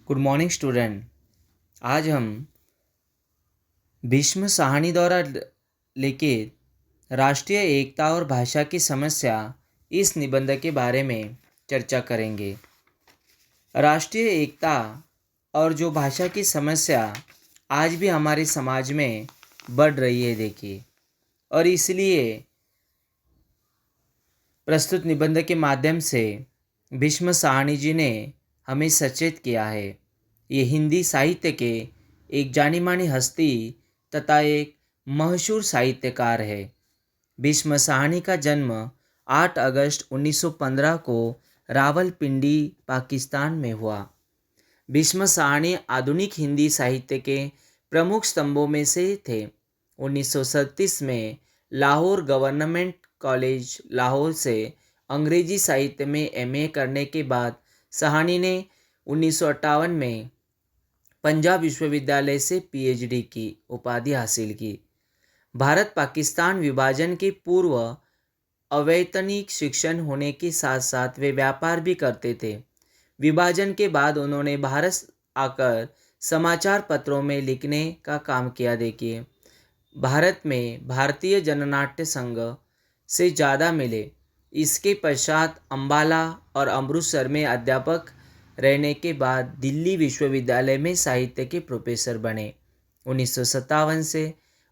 Good morning student. आज हम भीष्म साहनी द्वारा लिखित राष्ट्रीय एकता और भाषा की समस्या इस निबंध के बारे में चर्चा करेंगे। राष्ट्रीय एकता और जो भाषा की समस्या आज भी हमारे समाज में बढ़ रही है देखिए, और इसलिए प्रस्तुत निबंध के माध्यम से भीष्म साहनी जी ने हमें सचेत किया है। ये हिंदी साहित्य के एक जानी मानी हस्ती तथा एक मशहूर साहित्यकार है। भीष्म साहनी का जन्म 8 अगस्त 1915 को रावलपिंडी पाकिस्तान में हुआ। भीष्म साहनी आधुनिक हिंदी साहित्य के प्रमुख स्तंभों में से थे। 1937 में लाहौर गवर्नमेंट कॉलेज लाहौर से अंग्रेजी साहित्य में एमए करने के बाद साहनी ने 1958 में पंजाब विश्वविद्यालय से पीएचडी की उपाधि हासिल की। भारत पाकिस्तान विभाजन के पूर्व अवैतनिक शिक्षण होने के साथ साथ वे व्यापार भी करते थे। विभाजन के बाद उन्होंने भारत आकर समाचार पत्रों में लिखने का काम किया। देखिए, भारत में भारतीय जननाट्य संघ से ज़्यादा मिले। इसके पश्चात अम्बाला और अमृतसर में अध्यापक रहने के बाद दिल्ली विश्वविद्यालय में साहित्य के प्रोफेसर बने। 1957 से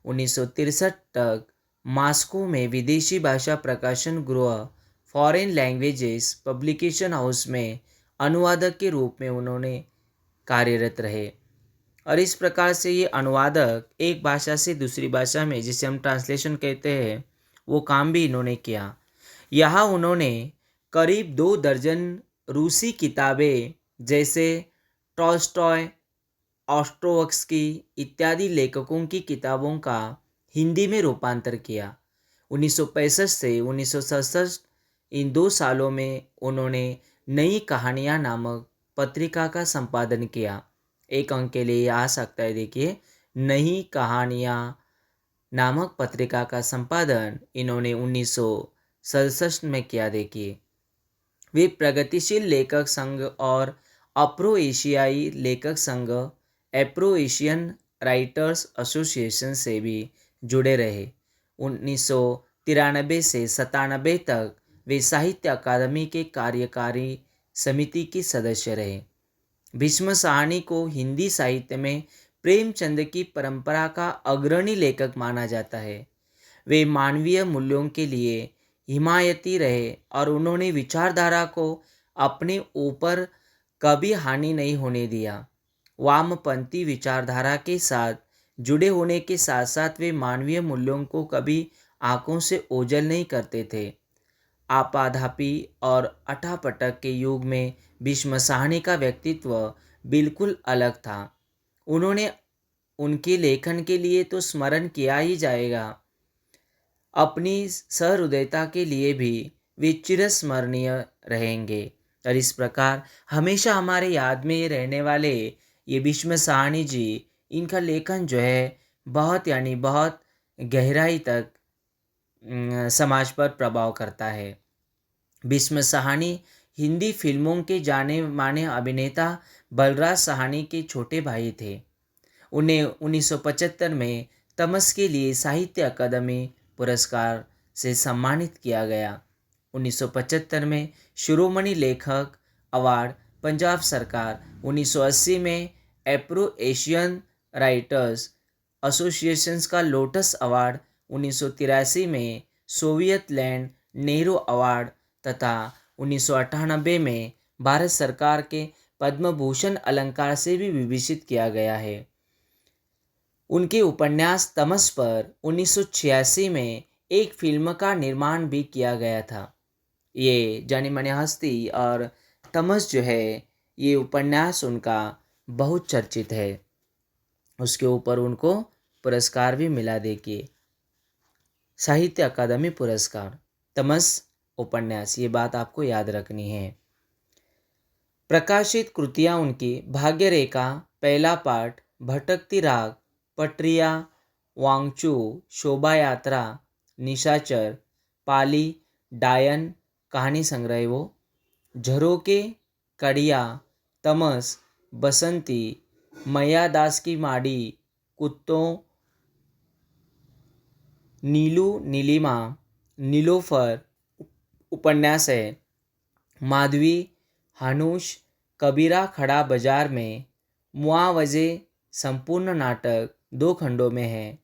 1963 तक मॉस्को में विदेशी भाषा प्रकाशन गृह फॉरेन लैंग्वेजेस पब्लिकेशन हाउस में अनुवादक के रूप में उन्होंने कार्यरत रहे। और इस प्रकार से ये अनुवादक एक भाषा से दूसरी भाषा में, जिसे हम ट्रांसलेशन कहते हैं, वो काम भी इन्होंने किया। यहाँ उन्होंने करीब 2 दर्जन रूसी किताबें जैसे टॉल्स्टॉय, ऑस्ट्रोवस्की इत्यादि लेखकों की किताबों का हिंदी में रूपांतर किया। 1965 से 1967 इन 2 सालों में उन्होंने नई कहानियाँ नामक पत्रिका का संपादन किया। एक अंक के लिए आ सकता है, देखिए, नई कहानियाँ नामक पत्रिका का संपादन इन्होंने 1967 में किया। देखिए, वे प्रगतिशील लेखक संघ और अप्रो एशियाई लेखक संघ एप्रो एशियन राइटर्स एसोसिएशन से भी जुड़े रहे। 1993 से 97 तक वे साहित्य अकादमी के कार्यकारी समिति के सदस्य रहे। भीष्म साहनी को हिंदी साहित्य में प्रेमचंद की परंपरा का अग्रणी लेखक माना जाता है। वे मानवीय मूल्यों के लिए हिमायती रहे और उन्होंने विचारधारा को अपने ऊपर कभी हानि नहीं होने दिया। वामपंथी विचारधारा के साथ जुड़े होने के साथ साथ वे मानवीय मूल्यों को कभी आंखों से ओझल नहीं करते थे। आपाधापी और अठापटक के युग में भीष्म साहनी का व्यक्तित्व बिल्कुल अलग था। उन्होंने उनके लेखन के लिए तो स्मरण किया ही जाएगा, अपनी सहृदयता के लिए भी वे चिरस्मरणीय रहेंगे। और इस प्रकार हमेशा हमारे याद में रहने वाले ये भीष्म साहनी जी, इनका लेखन जो है बहुत बहुत गहराई तक समाज पर प्रभाव करता है। भीष्म साहनी हिंदी फिल्मों के जाने माने अभिनेता बलराज साहनी के छोटे भाई थे। उन्हें 1975 में तमस के लिए साहित्य अकादमी पुरस्कार से सम्मानित किया गया। 1975 में शिरोमणि लेखक अवार्ड पंजाब सरकार, 1980 में एप्रो एशियन राइटर्स एसोसिएशंस का लोटस अवार्ड, 1983 में सोवियत लैंड नेहरू अवार्ड तथा 1998 में भारत सरकार के पद्म भूषण अलंकार से भी विभूषित किया गया है। उनके उपन्यास तमस पर 1986 में एक फिल्म का निर्माण भी किया गया था। ये जानी मानी हस्ती और तमस जो है, ये उपन्यास उनका बहुत चर्चित है। उसके ऊपर उनको पुरस्कार भी मिला। देखिए, साहित्य अकादमी पुरस्कार, तमस उपन्यास, ये बात आपको याद रखनी है। प्रकाशित कृतियाँ उनकी भाग्य रेखा, पहला पाठ, भटकती राग, पटरिया, वांगचू, शोभा यात्रा, निशाचर, पाली, डायन, कहानी संग्रह वो, झरोके, कड़िया, तमस, बसंती, मैया दास की माड़ी, कुत्तों, नीलू नीलिमा, नीलोफर उपन्यास है। माधवी, हनुष, कबीरा खड़ा बाजार में, मुआवजे संपूर्ण नाटक 2 खंडों में है।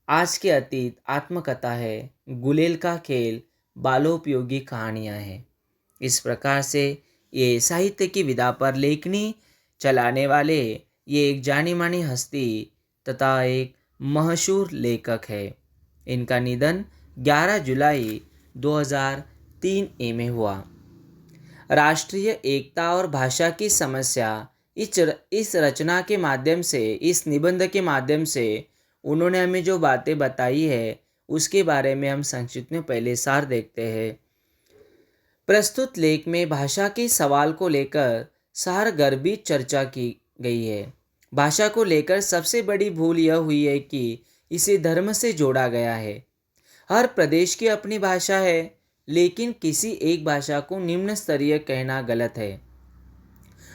आज के अतीत आत्मकथा है। गुलेल का खेल बालोपयोगी कहानियाँ हैं। इस प्रकार से ये साहित्य की विधा पर लेखनी चलाने वाले ये एक जानी मानी हस्ती तथा एक मशहूर लेखक है। इनका निधन 11 जुलाई 2003 में हुआ। राष्ट्रीय एकता और भाषा की समस्या, इस रचना के माध्यम से, इस निबंध के माध्यम से उन्होंने हमें जो बातें बताई है उसके बारे में हम संक्षिप्त में पहले सार देखते हैं। प्रस्तुत लेख में भाषा के सवाल को लेकर सारगर्भित चर्चा की गई है। भाषा को लेकर सबसे बड़ी भूल यह हुई है कि इसे धर्म से जोड़ा गया है। हर प्रदेश की अपनी भाषा है, लेकिन किसी एक भाषा को निम्न स्तरीय कहना गलत है।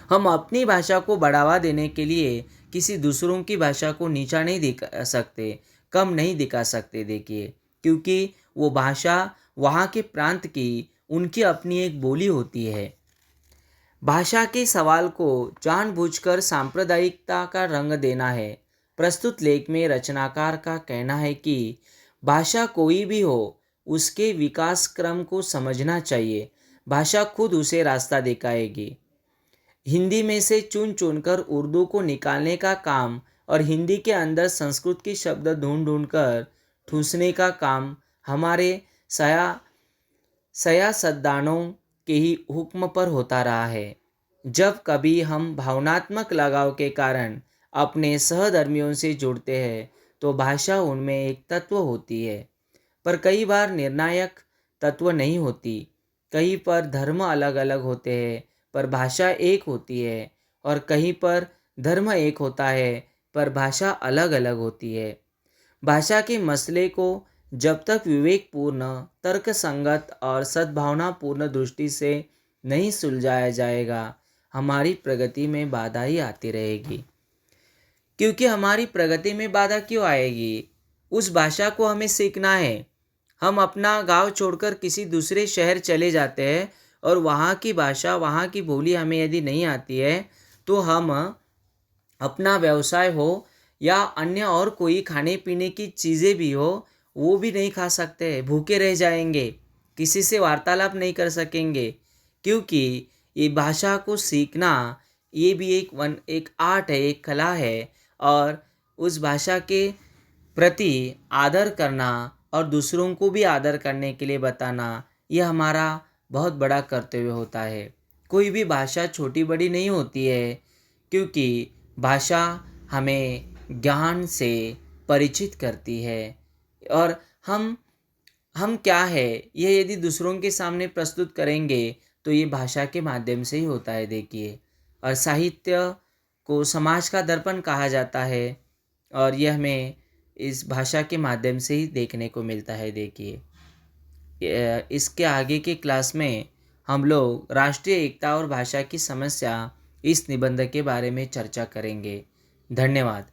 हम अपनी भाषा को बढ़ावा देने के लिए किसी दूसरों की भाषा को नीचा नहीं दिखा सकते, कम नहीं दिखा सकते। देखिए, क्योंकि वो भाषा वहाँ के प्रांत की उनकी अपनी एक बोली होती है। भाषा के सवाल को जानबूझकर सांप्रदायिकता का रंग देना है। प्रस्तुत लेख में रचनाकार का कहना है कि भाषा कोई भी हो, उसके विकास क्रम को समझना चाहिए। भाषा खुद उसे रास्ता दिखाएगी। हिंदी में से चुन चुनकर उर्दू को निकालने का काम और हिंदी के अंदर संस्कृत के शब्द ढूंढ ढूंढ कर ठूंसने का काम हमारे सयासतदानों के ही हुक्म पर होता रहा है। जब कभी हम भावनात्मक लगाव के कारण अपने सहधर्मियों से जुड़ते हैं तो भाषा उनमें एक तत्व होती है, पर कई बार निर्णायक तत्व नहीं होती। कहीं पर धर्म अलग अलग होते हैं पर भाषा एक होती है, और कहीं पर धर्म एक होता है पर भाषा अलग अलग होती है। भाषा के मसले को जब तक विवेकपूर्ण, तर्कसंगत और सद्भावनापूर्ण दृष्टि से नहीं सुलझाया जाएगा, हमारी प्रगति में बाधा ही आती रहेगी। क्योंकि हमारी प्रगति में बाधा क्यों आएगी? उस भाषा को हमें सीखना है। हम अपना गांव छोड़कर किसी दूसरे शहर चले जाते हैं और वहाँ की भाषा, वहाँ की बोली हमें यदि नहीं आती है तो हम अपना व्यवसाय हो या अन्य और कोई खाने पीने की चीज़ें भी हो, वो भी नहीं खा सकते, भूखे रह जाएंगे, किसी से वार्तालाप नहीं कर सकेंगे। क्योंकि ये भाषा को सीखना ये भी एक आर्ट है, एक कला है, और उस भाषा के प्रति आदर करना और दूसरों को भी आदर करने के लिए बताना, यह हमारा बहुत बड़ा कर्तव्य होता है। कोई भी भाषा छोटी बड़ी नहीं होती है, क्योंकि भाषा हमें ज्ञान से परिचित करती है। और हम क्या है यह यदि दूसरों के सामने प्रस्तुत करेंगे तो ये भाषा के माध्यम से ही होता है। देखिए, और साहित्य को समाज का दर्पण कहा जाता है, और यह हमें इस भाषा के माध्यम से ही देखने को मिलता है। देखिए, इसके आगे के क्लास में हम लोग राष्ट्रीय एकता और भाषा की समस्या इस निबंध के बारे में चर्चा करेंगे। धन्यवाद।